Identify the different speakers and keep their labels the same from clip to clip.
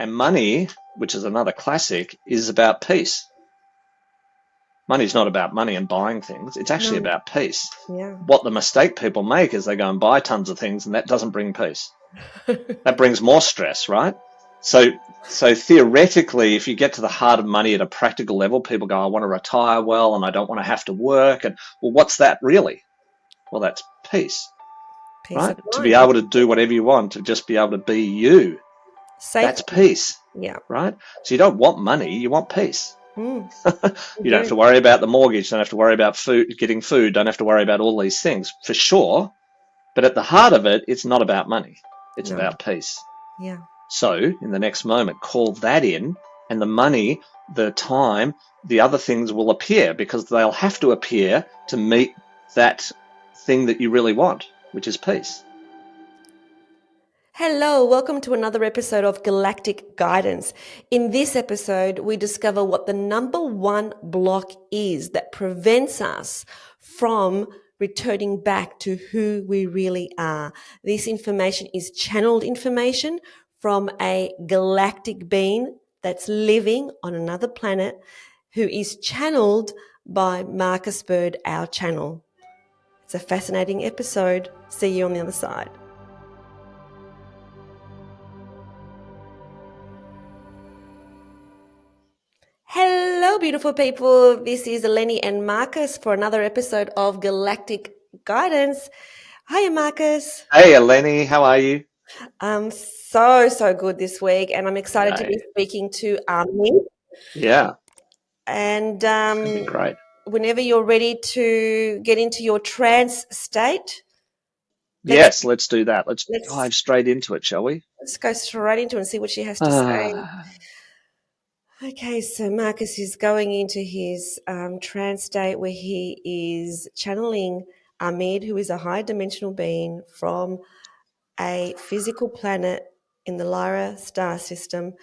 Speaker 1: And money, which is another classic, is about peace. Money's not about money and buying things. It's actually
Speaker 2: No.
Speaker 1: about peace.
Speaker 2: Yeah.
Speaker 1: What the mistake people make is they go and buy tons of things, and that doesn't bring peace. That brings more stress, right? So theoretically, if you get to the heart of money at a practical level, people go, I want to retire well and I don't want to have to work. And well, what's that really? Well, that's peace,
Speaker 2: Peace
Speaker 1: right?
Speaker 2: of
Speaker 1: To be
Speaker 2: mind.
Speaker 1: able to do whatever you want, to just be able to be you. That's
Speaker 2: Safety.
Speaker 1: peace,
Speaker 2: Yeah.
Speaker 1: right? So you don't want money, you want peace.
Speaker 2: You
Speaker 1: You don't have
Speaker 2: do.
Speaker 1: to worry about the mortgage, don't have to worry about food, getting food, don't have to worry about all these things, for sure. But at the heart of it, it's not about money. It's
Speaker 2: No.
Speaker 1: about peace.
Speaker 2: Yeah.
Speaker 1: So in the next moment, call that in, and the money, the time, the other things will appear, because they'll have to appear to meet that thing that you really want, which is peace.
Speaker 2: Hello, welcome to another episode of Galactic Guidance. In this episode, we discover what the number one block is that prevents us from returning back to who we really are. This information is channeled information from a galactic being that's living on another planet who is channeled by Marcusbird, our channel. It's a fascinating episode. See you on the other side. Hello, beautiful people. This is Eleni and Marcus for another episode of Galactic Guidance. Hiya, Marcus.
Speaker 1: Hey, Eleni, how are you?
Speaker 2: I'm so good this week, and I'm excited to be
Speaker 1: Yay.
Speaker 2: speaking to Ameed.
Speaker 1: Yeah,
Speaker 2: And
Speaker 1: it's going to be great.
Speaker 2: whenever you're ready to get into your trance state, let's
Speaker 1: Yes, let's do that. Let's
Speaker 2: let's
Speaker 1: dive straight into it, shall we?
Speaker 2: let's go straight into it and see what she has to say.
Speaker 1: Ah,
Speaker 2: Okay, so Marcus is going into his trance state where he is channeling Ameed, who is a high dimensional being from a physical planet in the Lyra star system.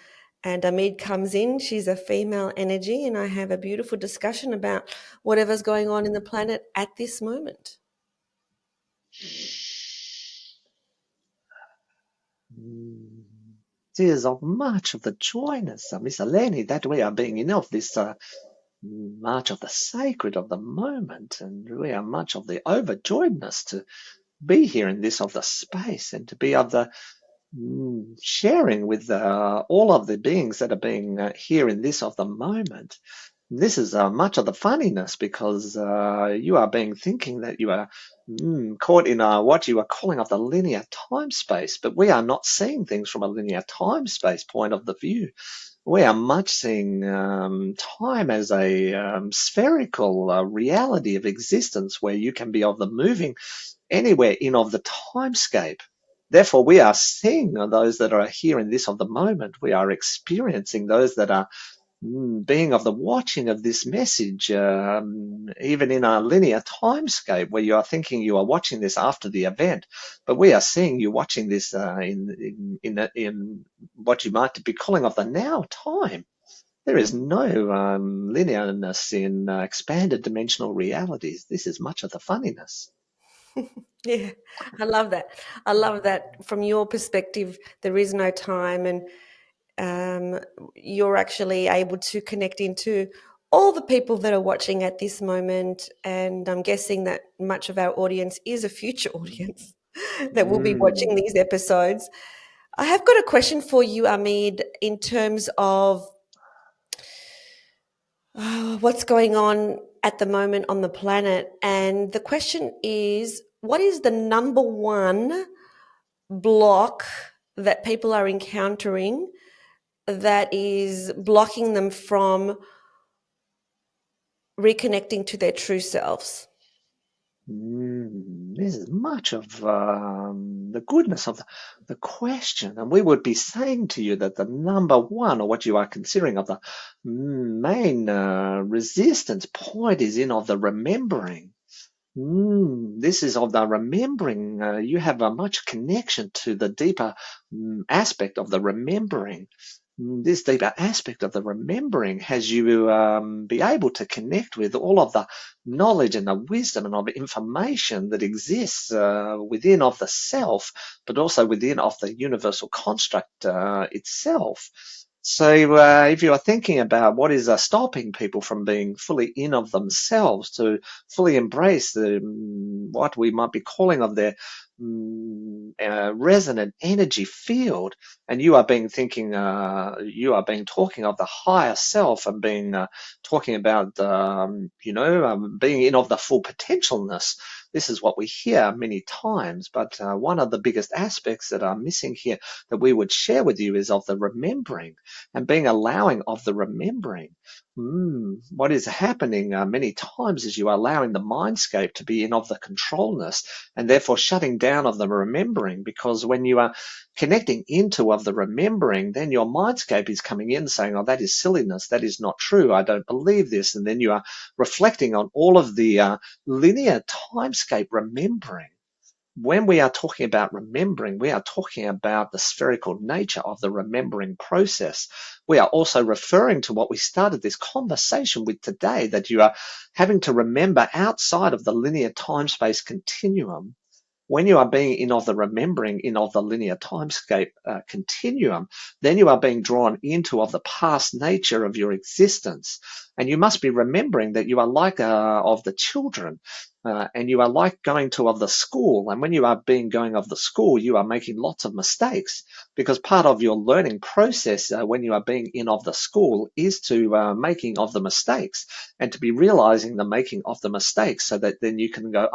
Speaker 2: And Ameed comes in, she's a female energy, and I have a beautiful discussion about whatever's going on in the planet at this moment.
Speaker 1: it is of much of the joyness, Miss Eleni, that we are being enough this much of the sacred of the moment, and we are much of the overjoyedness to be here in this of the space, and to be of the sharing with all of the beings that are being here in this of the moment. This is much of the funniness, because you are being thinking that you are caught in what you are calling of the linear time space, but we are not seeing things from a linear time space point of the view. We are much seeing time as a spherical reality of existence, where you can be of the moving anywhere in of the timescape. Therefore, we are seeing those that are here in this of the moment. We are experiencing those that are being of the watching of this message, even in a linear timescape, where you are thinking you are watching this after the event, but we are seeing you watching this in what you might be calling of the now time. There is no linearness in expanded dimensional realities. This is much of the funniness.
Speaker 2: Yeah, I love that. I love that from your perspective, there is no time, and you're actually able to connect into all the people that are watching at this moment. And I'm guessing that much of our audience is a future audience that will be watching
Speaker 1: Mm.
Speaker 2: these episodes. I have got a question for you, Ameed, in terms of what's going on at the moment on the planet. And the question is, what is the number one block that people are encountering that is blocking them from reconnecting to their true selves?
Speaker 1: This is much of the goodness of the question. And we would be saying to you that the number one, or what you are considering of the main resistance point, is in of the remembering. This is of the remembering. You have a much connection to the deeper aspect of the remembering. this deeper aspect of the remembering has you be able to connect with all of the knowledge and the wisdom and of information that exists within of the self, but also within of the universal construct itself. So if you are thinking about what is stopping people from being fully in of themselves, to fully embrace the what we might be calling of their resonant energy field, and you are being thinking, you are being talking of the higher self, and being talking about, being in of the full potentialness. This is what we hear many times, but one of the biggest aspects that are missing here that we would share with you is of the remembering, and being allowing of the remembering. What is happening many times is you are allowing the mindscape to be in of the controlness, and therefore shutting down of the remembering, because when you are connecting into of the remembering, then your mindscape is coming in saying, oh, that is silliness, that is not true, I don't believe this. And then you are reflecting on all of the linear timescape remembering. When we are talking about remembering, we are talking about the spherical nature of the remembering process. We are also referring to what we started this conversation with today, that you are having to remember outside of the linear time-space continuum. When you are being in of the remembering, in of the linear timescape continuum, then you are being drawn into of the past nature of your existence. And you must be remembering that you are like of the children, and you are like going to of the school. And when you are being going of the school, you are making lots of mistakes, because part of your learning process when you are being in of the school is to making of the mistakes, and to be realizing the making of the mistakes, so that then you can go,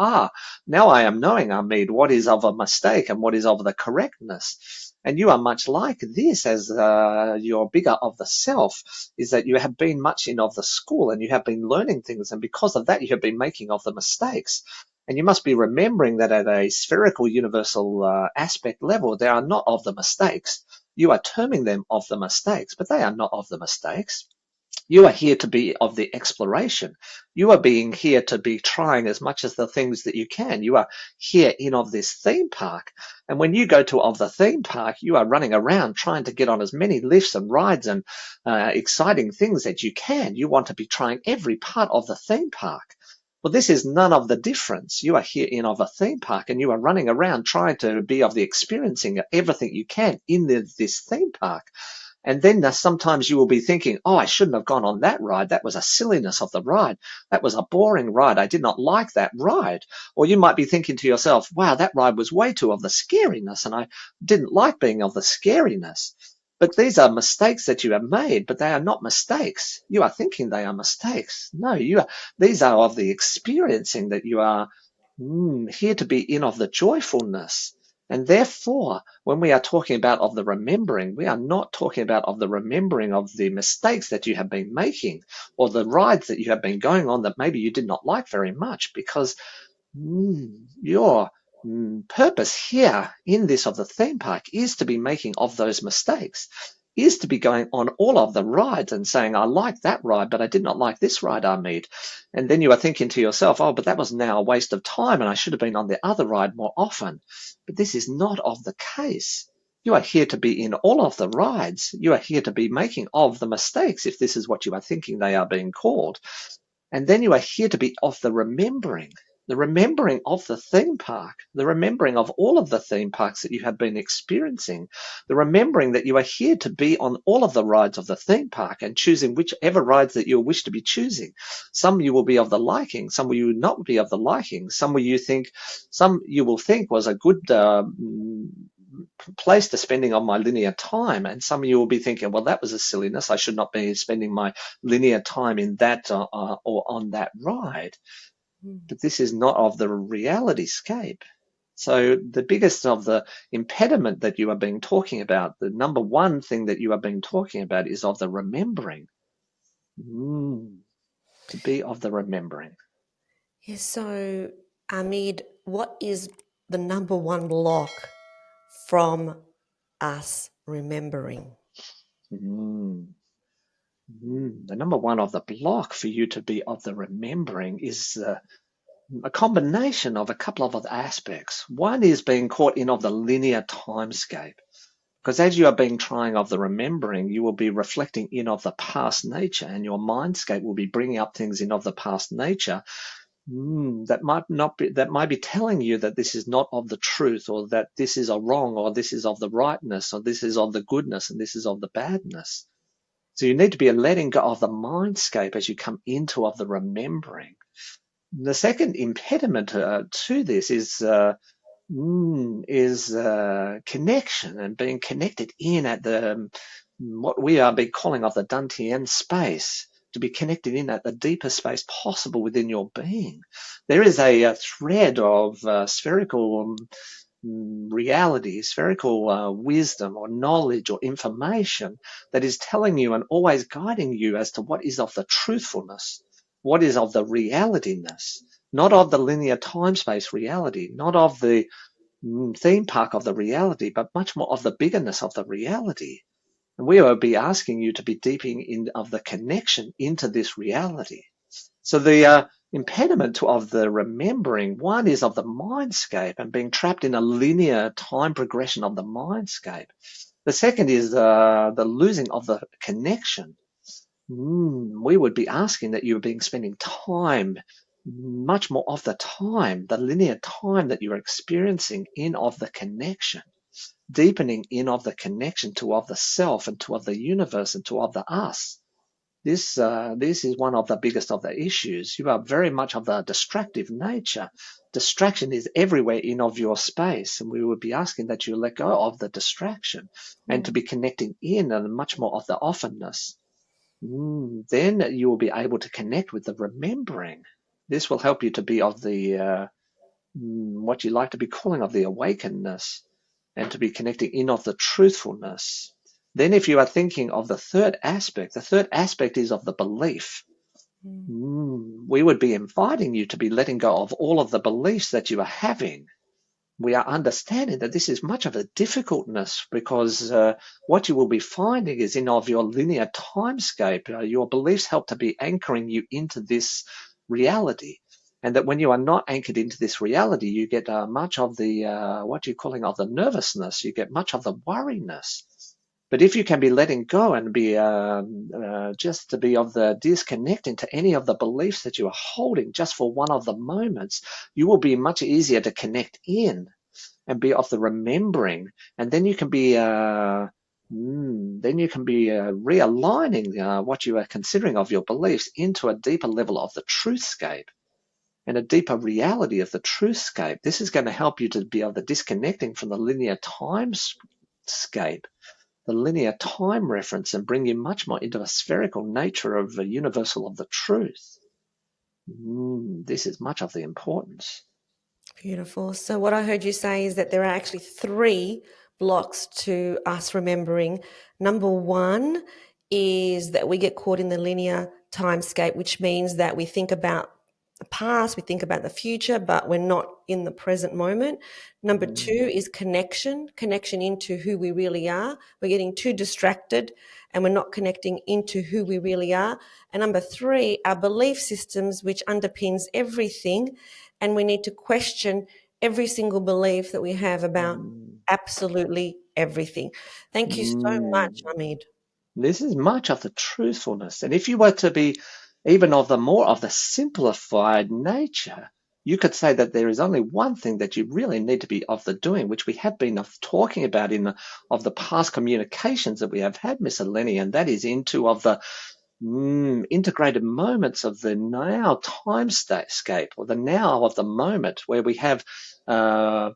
Speaker 1: now I am knowing, Ameed, what is of a mistake and what is of the correctness. And you are much like this as your bigger of the self, is that you have been much in of the school, and you have been learning things, and because of that you have been making of the mistakes. And you must be remembering that at a spherical universal aspect level, they are not of the mistakes. You are terming them of the mistakes, but they are not of the mistakes. You are here to be of the exploration. You are being here to be trying as much as the things that you can. You are here in of this theme park. And when you go to of the theme park, you are running around trying to get on as many lifts and rides and exciting things that you can. You want to be trying every part of the theme park. Well, this is none of the difference. You are here in of a theme park, and you are running around trying to be of the experiencing everything you can in this theme park. And then sometimes you will be thinking, oh, I shouldn't have gone on that ride. That was a silliness of the ride. That was a boring ride. I did not like that ride. Or you might be thinking to yourself, wow, that ride was way too of the scariness, and I didn't like being of the scariness. But these are mistakes that you have made, but they are not mistakes. You are thinking they are mistakes. No, these are of the experiencing, that you are here to be in of the joyfulness. And therefore, when we are talking about of the remembering, we are not talking about of the remembering of the mistakes that you have been making, or the rides that you have been going on that maybe you did not like very much, because your purpose here in this of the theme park is to be making of those mistakes, is to be going on all of the rides and saying, I like that ride, but I did not like this ride, Ameed. And then you are thinking to yourself, oh, but that was now a waste of time, and I should have been on the other ride more often. But this is not of the case. You are here to be in all of the rides. You are here to be making of the mistakes, if this is what you are thinking they are being called. And then you are here to be of the remembering of the theme park, the remembering of all of the theme parks that you have been experiencing, the remembering that you are here to be on all of the rides of the theme park, and choosing whichever rides that you wish to be choosing. Some you will be of the liking, some will you not be of the liking, some you will think was a good place to spending on my linear time, and some of you will be thinking, well, that was a silliness, I should not be spending my linear time in that or on that ride. But this is not of the reality scape. So the biggest of the impediment that you are being talking about, the number one thing that you are being talking about, is of the remembering. To be of the remembering.
Speaker 2: Yes, so Ameed, what is the number one block from us remembering?
Speaker 1: The number one of the block for you to be of the remembering is a combination of a couple of other aspects. One is being caught in of the linear timescape. Because as you are being trying of the remembering, you will be reflecting in of the past nature, and your mindscape will be bringing up things in of the past nature that might be telling you that this is not of the truth, or that this is a wrong, or this is of the rightness, or this is of the goodness, and this is of the badness. So you need to be letting go of the mindscape as you come into of the remembering. The second impediment to this is connection, and being connected in at the what we are calling of the Dantian space, to be connected in at the deepest space possible within your being. There is a thread of spherical reality, spherical wisdom or knowledge or information that is telling you and always guiding you as to what is of the truthfulness, what is of the realityness, not of the linear time-space reality, not of the theme park of the reality, but much more of the biggerness of the reality. And we will be asking you to be deepening in of the connection into this reality. So the impediment of the remembering, one is of the mindscape and being trapped in a linear time progression of the mindscape. The second is the losing of the connection. We would be asking that you're spending time, much more of the time, the linear time that you're experiencing in of the connection, deepening in of the connection to of the self and to of the universe and to of the us. This is one of the biggest of the issues. You are very much of the distractive nature. Distraction is everywhere in of your space, and we would be asking that you let go of the distraction and to be connecting in and much more of the offenness. Then you will be able to connect with the remembering. This will help you to be of the what you like to be calling of the awakenedness, and to be connecting in of the truthfulness. Then if you are thinking of the third aspect is of the belief. We would be inviting you to be letting go of all of the beliefs that you are having. We are understanding that this is much of a difficultness, because what you will be finding is in of your linear timescape, your beliefs help to be anchoring you into this reality. And that when you are not anchored into this reality, you get much of the, what you're calling of the nervousness, you get much of the worriness. But if you can be letting go and be just to be of the disconnecting to any of the beliefs that you are holding just for one of the moments, you will be much easier to connect in and be of the remembering. And then you can be realigning what you are considering of your beliefs into a deeper level of the truthscape and a deeper reality of the truthscape. This is going to help you to be able to disconnecting from the linear timescape, the linear time reference, and bring you much more into a spherical nature of the universal of the truth. This is much of the importance.
Speaker 2: Beautiful. So what I heard you say is that there are actually 3 blocks to us remembering. Number 1 is that we get caught in the linear timescape, which means that we think about the past, we think about the future, but we're not in the present moment. Number 2 is connection into who we really are. We're getting too distracted and we're not connecting into who we really are. And number 3, our belief systems, which underpins everything. And we need to question every single belief that we have about absolutely everything. Thank you so much, Ameed.
Speaker 1: This is much of the truthfulness. And if you were to be even of the more of the simplified nature, you could say that there is only one thing that you really need to be of the doing, which we have been talking about in of the past communications that we have had, Miss Eleni, and that is into of the integrated moments of the now timescape, or the now of the moment, where we have the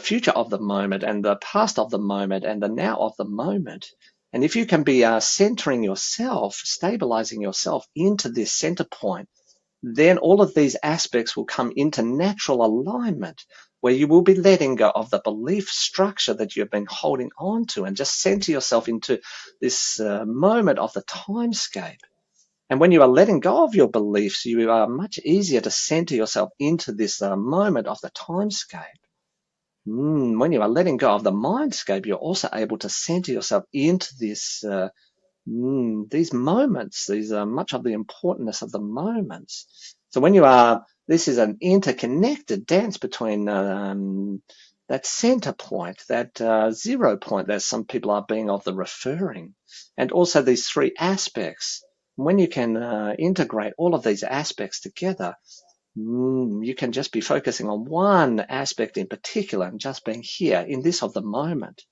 Speaker 1: future of the moment and the past of the moment and the now of the moment. And if you can be centering yourself, stabilizing yourself into this center point, then all of these aspects will come into natural alignment, where you will be letting go of the belief structure that you've been holding on to, and just center yourself into this moment of the timescape. And when you are letting go of your beliefs, you are much easier to center yourself into this moment of the timescape. When you are letting go of the mindscape, you're also able to center yourself into this these moments. These are much of the importance of the moments. So when you are, this is an interconnected dance between that center point, that 0 point that some people are being of the referring, and also these three aspects. When you can integrate all of these aspects together, you can just be focusing on one aspect in particular and just being here in this of the moment.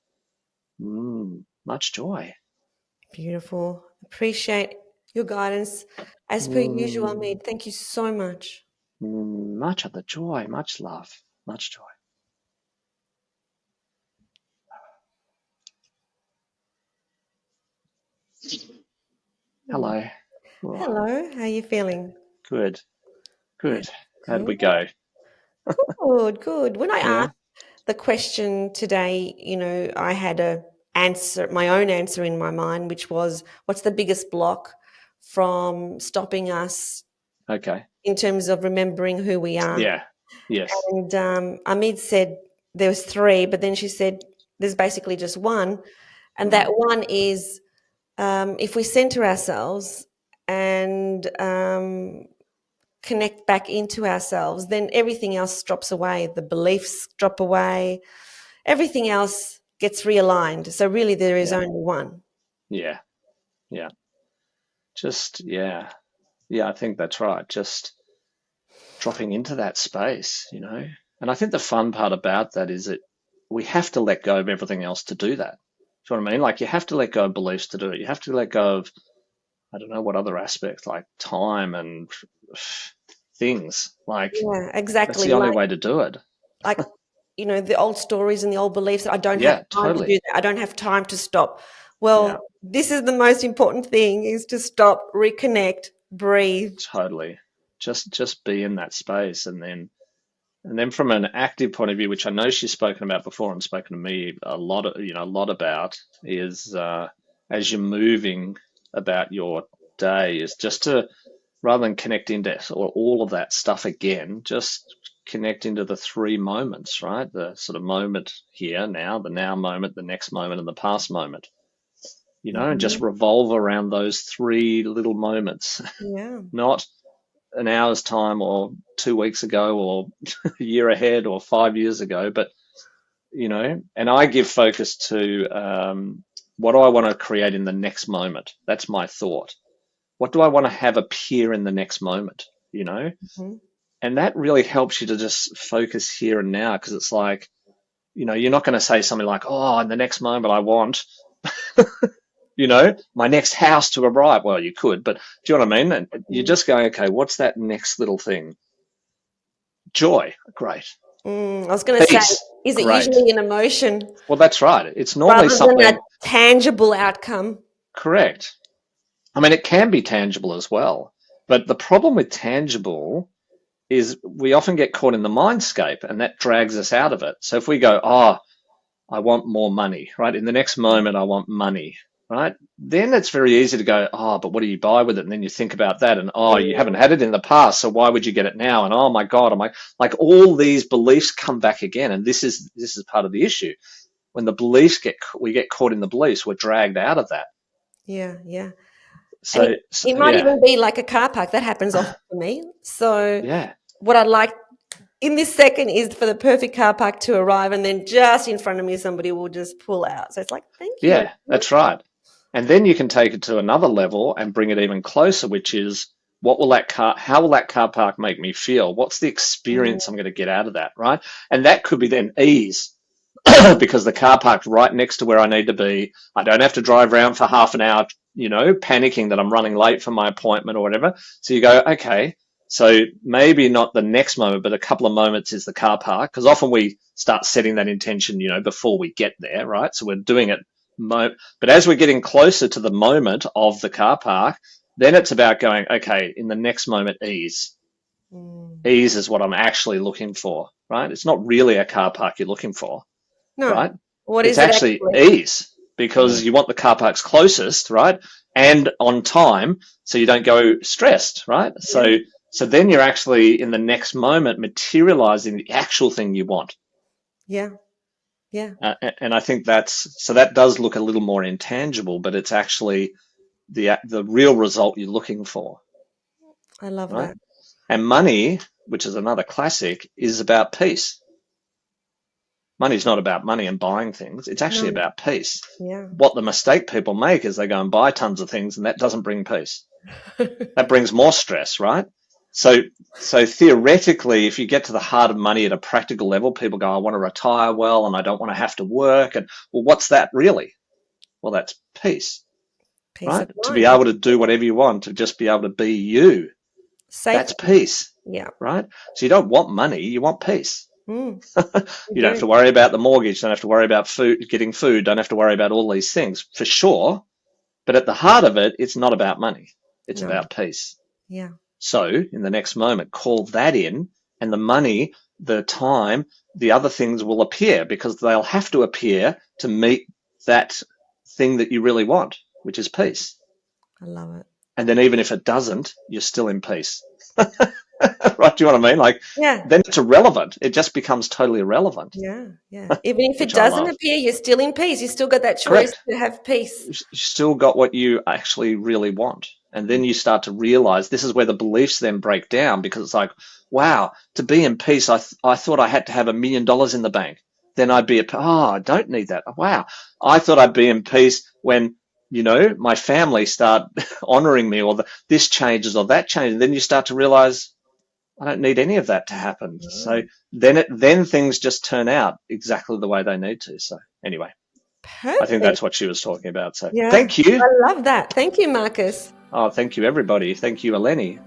Speaker 1: Much joy.
Speaker 2: Beautiful. Appreciate your guidance as per usual,
Speaker 1: Mm,
Speaker 2: Ameed. Thank you so much.
Speaker 1: much of the joy, much love, much joy.
Speaker 2: Hmm.
Speaker 1: Hello. Oh,
Speaker 2: Hello, how are you feeling?
Speaker 1: good, good. How did
Speaker 2: Good,
Speaker 1: we go?
Speaker 2: good, good. When I
Speaker 1: Yeah.
Speaker 2: asked the question today, I had my own answer in my mind, which was, what's the biggest block from stopping us
Speaker 1: Okay.
Speaker 2: in terms of remembering who we are?
Speaker 1: Yeah. Yes.
Speaker 2: And Ameed said there was three, but then she said there's basically just one, and that
Speaker 1: Mm,
Speaker 2: one is if we center ourselves and connect back into ourselves, then everything else drops away. The beliefs drop away. Everything else gets realigned. So really, there is
Speaker 1: yeah.
Speaker 2: only one.
Speaker 1: Yeah. Yeah. Just, yeah. Yeah, I think that's right. Just dropping into that space. And I think the fun part about that is that we have to let go of everything else to do that. Do you know what I mean? Like you have to let go of beliefs to do it. You have to let go of, I don't know what other aspects, like time and things. Like
Speaker 2: Yeah,
Speaker 1: that's
Speaker 2: exactly.
Speaker 1: the only way to do it.
Speaker 2: Like the old stories and the old beliefs. I don't have
Speaker 1: Yeah,
Speaker 2: time to do
Speaker 1: totally.
Speaker 2: that. I don't have time to stop.
Speaker 1: Yeah,
Speaker 2: Well, this is the most important thing: is to stop, reconnect, breathe.
Speaker 1: totally. Just be in that space, and then from an active point of view, which I know she's spoken about before and spoken to me a lot about, is as you're moving about your day, is just to, rather than connect into all of that stuff again, just connect into the three moments, right? The sort of moment here, now, the now moment, the next moment, and the past moment, and just
Speaker 2: Mhm.
Speaker 1: revolve around those three little moments,
Speaker 2: Yeah.
Speaker 1: not an hour's time or 2 weeks ago or a year ahead or 5 years ago, but, and I give focus to what do I want to create in the next moment? That's my thought. What do I want to have appear in the next moment? You know,
Speaker 2: Mhm.
Speaker 1: and that really helps you to just focus here and now because it's like, you're not going to say something like, oh, in the next moment I want, my next house to arrive. Well, you could, but do you know what I mean? And you're
Speaker 2: Mm.
Speaker 1: just going, okay, what's that next little thing? Joy, great.
Speaker 2: I was going to say,
Speaker 1: Peace,
Speaker 2: is it
Speaker 1: great.
Speaker 2: usually an emotion
Speaker 1: Well, that's right. It's normally
Speaker 2: rather than a
Speaker 1: something
Speaker 2: tangible outcome?
Speaker 1: correct. I mean, it can be tangible as well. But the problem with tangible is we often get caught in the mindscape and that drags us out of it. So if we go, oh, I want more money, right? In the next moment, I want money, right? Then it's very easy to go, oh, but what do you buy with it? And then you think about that and, oh, you haven't
Speaker 2: Mm,
Speaker 1: had it in the past, so why would you get it now? And oh my God, am I like all these beliefs come back again. And this is part of the issue. When the beliefs we get caught in the beliefs, we're dragged out of that.
Speaker 2: yeah, yeah. And
Speaker 1: So, so
Speaker 2: it might
Speaker 1: yeah,
Speaker 2: even be like a car park. That happens often for me. So
Speaker 1: yeah,
Speaker 2: what I'd like in this second is for the perfect car park to arrive, and then just in front of me, somebody will just pull out. So it's like, thank you.
Speaker 1: yeah, that's right. And then you can take it to another level and bring it even closer, which is how will that car park make me feel? What's the
Speaker 2: Mm,
Speaker 1: experience I'm going to get out of that, right? And that could be then ease because the car park's right next to where I need to be. I don't have to drive around for half an hour, panicking that I'm running late for my appointment or whatever. So you go, okay, so maybe not the next moment, but a couple of moments is the car park because often we start setting that intention, before we get there, right? So we're doing it. But as we're getting closer to the moment of the car park, then it's about going, okay, in the next moment, ease.
Speaker 2: mm.
Speaker 1: Ease is what I'm actually looking for, right? It's not really a car park you're looking for,
Speaker 2: No.
Speaker 1: right?
Speaker 2: What
Speaker 1: It's
Speaker 2: is it
Speaker 1: actually
Speaker 2: actually?
Speaker 1: ease
Speaker 2: Mm,
Speaker 1: because you want the car parks closest, right? And on time so you don't go stressed, right?
Speaker 2: yeah,
Speaker 1: So then you're actually in the next moment materializing the actual thing you want.
Speaker 2: yeah, yeah.
Speaker 1: And I think that does look a little more intangible, but it's actually the real result you're looking for,
Speaker 2: I love
Speaker 1: right?
Speaker 2: that.
Speaker 1: And money, which is another classic, is about peace. Money's not about money and buying things. It's actually
Speaker 2: No.
Speaker 1: about peace.
Speaker 2: Yeah.
Speaker 1: What the mistake people make is they go and buy tons of things, and that doesn't bring peace. That brings more stress, right? So theoretically, if you get to the heart of money at a practical level, people go, I want to retire well and I don't want to have to work. And well, what's that really? Well, that's peace,
Speaker 2: Peace of
Speaker 1: right? To be
Speaker 2: mind.
Speaker 1: able to do whatever you want, to just be able to be you. That's
Speaker 2: Safety.
Speaker 1: peace,
Speaker 2: Yeah.
Speaker 1: right? So you don't want money, you want peace.
Speaker 2: Mm,
Speaker 1: You don't have to worry about the mortgage, don't have to worry about food, getting food, don't have to worry about all these things, for sure. But at the heart of it, it's not about money. It's
Speaker 2: no.
Speaker 1: about peace.
Speaker 2: Yeah.
Speaker 1: So in the next moment, call that in, and the money, the time, the other things will appear, because they'll have to appear to meet that thing that you really want, which is peace.
Speaker 2: I love it.
Speaker 1: And then even if it doesn't, you're still in peace. Right? Do you know what I mean? Like,
Speaker 2: Yeah.
Speaker 1: then it's irrelevant. It just becomes totally irrelevant.
Speaker 2: Yeah. Yeah. Even if it
Speaker 1: Which I
Speaker 2: doesn't
Speaker 1: love.
Speaker 2: appear, you're still in peace. You still got that choice
Speaker 1: Correct.
Speaker 2: to have peace.
Speaker 1: You still got what you actually really want. And then you start to realize this is where the beliefs then break down, because it's like, wow, to be in peace, I thought I had to have $1 million in the bank. Then I'd be I don't need that. Wow. I thought I'd be in peace when, my family start honoring me, or this changes or that changes. And then you start to realize I don't need any of that to happen. So then things just turn out exactly the way they need to. So anyway. I think
Speaker 2: Perfect.
Speaker 1: that's what she was talking about. So
Speaker 2: Yeah.
Speaker 1: thank you.
Speaker 2: I love that. Thank you, Marcus.
Speaker 1: Oh, thank you, everybody. Thank you, Eleni.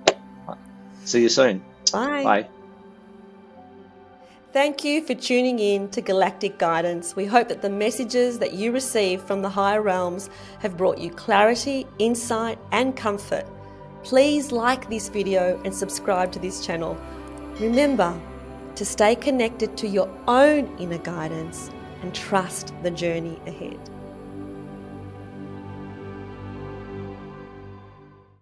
Speaker 1: See you soon.
Speaker 2: Bye.
Speaker 1: Bye.
Speaker 2: Thank you for tuning in to Galactic Guidance. We hope that the messages that you receive from the higher realms have brought you clarity, insight, and comfort. Please like this video and subscribe to this channel. Remember to stay connected to your own inner guidance and trust the journey ahead.